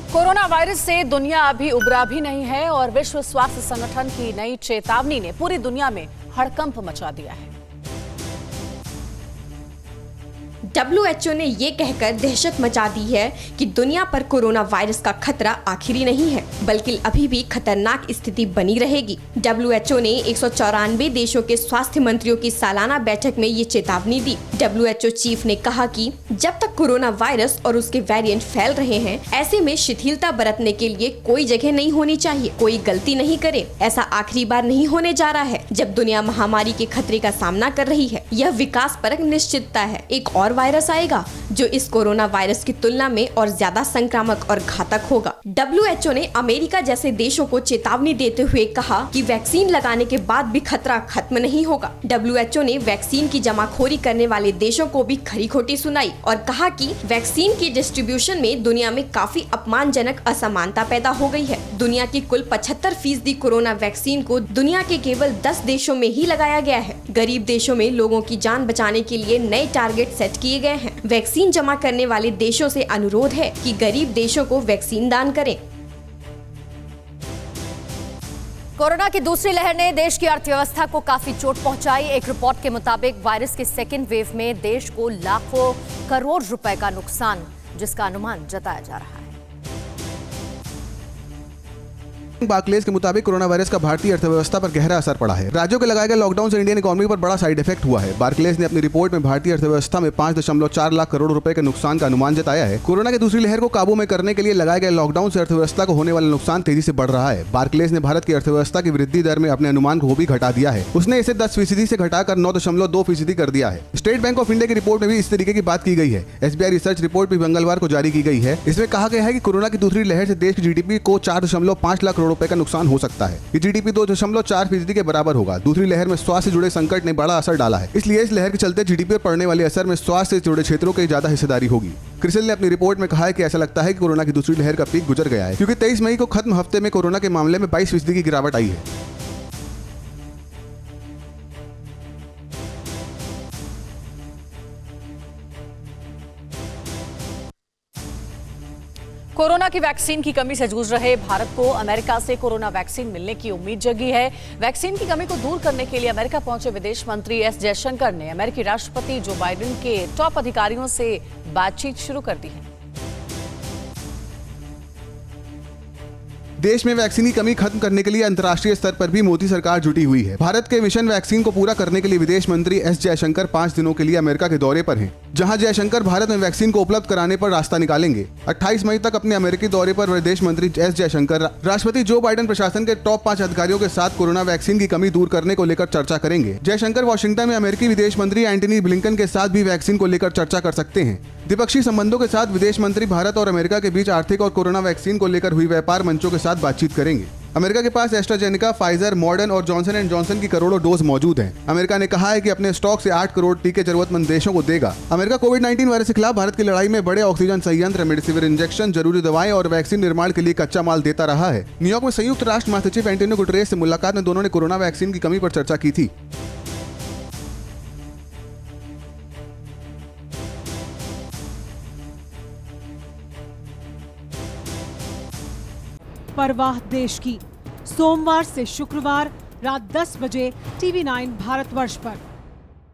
Corona virus से दुनिया अभी उबरा भी नहीं है और विश्व स्वास्थ्य संगठन की नई चेतावनी ने पूरी दुनिया में हड़कंप मचा दिया है। WHO ने ये कहकर दहशत मचा दी है कि दुनिया पर कोरोना वायरस का खतरा आखिरी नहीं है, बल्कि अभी भी खतरनाक स्थिति बनी रहेगी। WHO ने 194 देशों के स्वास्थ्य मंत्रियों की सालाना बैठक में ये चेतावनी दी। WHO चीफ ने कहा कि जब तक कोरोना वायरस और उसके वेरिएंट फैल रहे हैं, ऐसे में शिथिलता बरतने के लिए कोई जगह नहीं होनी चाहिए। कोई गलती नहीं करे। ऐसा आखिरी बार नहीं होने जा रहा है जब दुनिया महामारी के खतरे का सामना कर रही है। यह विकास परक निश्चितता है। एक और वायरस आएगा जो इस कोरोना वायरस की तुलना में और ज्यादा संक्रामक और घातक होगा। WHO ने अमेरिका जैसे देशों को चेतावनी देते हुए कहा कि वैक्सीन लगाने के बाद भी खतरा खत्म नहीं होगा। WHO ने वैक्सीन की जमाखोरी करने वाले देशों को भी खरी खोटी सुनाई और कहा कि वैक्सीन की डिस्ट्रीब्यूशन में दुनिया में काफी अपमानजनक असमानता पैदा हो गई है। दुनिया की कुल 75% कोरोना वैक्सीन को दुनिया के केवल 10 देशों में ही लगाया गया है। गरीब देशों में लोगों की जान बचाने के लिए नए टारगेट सेट किए गए हैं। वैक्सीन जमा करने वाले देशों से अनुरोध है कि गरीब देशों को वैक्सीन दान करें। कोरोना की दूसरी लहर ने देश की अर्थव्यवस्था को काफी चोट पहुंचाई। एक रिपोर्ट के मुताबिक वायरस के सेकेंड वेव में देश को लाखों करोड़ रुपए का नुकसान, जिसका अनुमान जताया जा रहा है। बार्कलेज के मुताबिक कोरोना वायरस का भारतीय अर्थव्यवस्था पर गहरा असर पड़ा है। राज्यों के लगाए गए लॉकडाउन से इंडियन इकोनॉमी पर बड़ा साइड इफेक्ट हुआ है। बार्कलेज ने अपनी रिपोर्ट में भारतीय अर्थव्यवस्था में 5.4 लाख करोड़ रुपए के नुकसान का अनुमान जताया है। कोरोना की दूसरी लहर को काबू में करने के लिए लगाए गए लॉकडाउन से अर्थव्यवस्था को होने वाला नुकसान तेजी से बढ़ रहा है। बार्कलेज ने भारत की अर्थव्यवस्था की वृद्धि दर में अपने अनुमान को भी घटा दिया है। उसने इसे 10% से घटाकर 9.2% कर दिया है। स्टेट बैंक ऑफ इंडिया की रिपोर्ट में भी इस तरीके की बात की गई है। SBI रिसर्च रिपोर्ट भी मंगलवार को जारी की गई है। इसमें कहा गया है कि कोरोना की दूसरी लहर से देश की GDP को 4.5 लाख करोड़ रुपए का नुकसान हो सकता है। ये GDP 2.4% के बराबर होगा। दूसरी लहर में स्वास्थ्य से जुड़े संकट ने बड़ा असर डाला है, इसलिए इस लहर के चलते GDP पर पड़ने वाले असर में स्वास्थ्य से जुड़े क्षेत्रों की ज्यादा हिस्सेदारी होगी। क्रिसिल ने अपनी रिपोर्ट में कहा है कि ऐसा लगता है कि कोरोना की दूसरी लहर का पीक गुजर गया है, क्योंकि 23 मई को खत्म हफ्ते में कोरोना के मामले में 22% की गिरावट आई है। कोरोना की वैक्सीन की कमी से जूझ रहे भारत को अमेरिका से कोरोना वैक्सीन मिलने की उम्मीद जगी है। वैक्सीन की कमी को दूर करने के लिए अमेरिका पहुंचे विदेश मंत्री एस जयशंकर ने अमेरिकी राष्ट्रपति जो बाइडेन के टॉप अधिकारियों से बातचीत शुरू कर दी है। देश में वैक्सीन की कमी खत्म करने के लिए अंतर्राष्ट्रीय स्तर पर भी मोदी सरकार जुटी हुई है। भारत के मिशन वैक्सीन को पूरा करने के लिए विदेश मंत्री एस जयशंकर 5 दिनों के लिए अमेरिका के दौरे पर हैं, जहां जयशंकर भारत में वैक्सीन को उपलब्ध कराने पर रास्ता निकालेंगे। 28 मई तक अपने अमेरिकी दौरे पर विदेश मंत्री एस जयशंकर राष्ट्रपति जो बाइडेन प्रशासन के टॉप 5 अधिकारियों के साथ कोरोना वैक्सीन की कमी दूर करने को लेकर चर्चा करेंगे। जयशंकर वॉशिंगटन में अमेरिकी विदेश मंत्री एंटनी ब्लिंकन के साथ भी वैक्सीन को लेकर चर्चा कर सकते हैं। द्विपक्षीय संबंधों के साथ विदेश मंत्री भारत और अमेरिका के बीच आर्थिक और कोरोना वैक्सीन को लेकर हुई व्यापार मंचों के साथ बातचीत करेंगे। अमेरिका के पास एस्ट्राजेनेका, फाइजर, मॉडर्न और जॉनसन एंड जॉनसन की करोड़ों डोज मौजूद हैं। अमेरिका ने कहा है कि अपने स्टॉक से 8 करोड़ टीके जरूरतमंद देशों को देगा। अमेरिका कोविड-19 वायरस के खिलाफ भारत की लड़ाई में बड़े ऑक्सीजन संयंत्र, रेमडेसिविर इंजेक्शन, जरूरी दवाएं और वैक्सीन निर्माण के लिए कच्चा माल देता रहा है। न्यूयॉर्क में संयुक्त राष्ट्र महासचिव एंटोनियो गुटेरेस से मुलाकात में दोनों ने कोरोना वैक्सीन की कमी पर चर्चा की थी। परवाह देश की, सोमवार से शुक्रवार रात 10 बजे TV9 भारतवर्ष पर।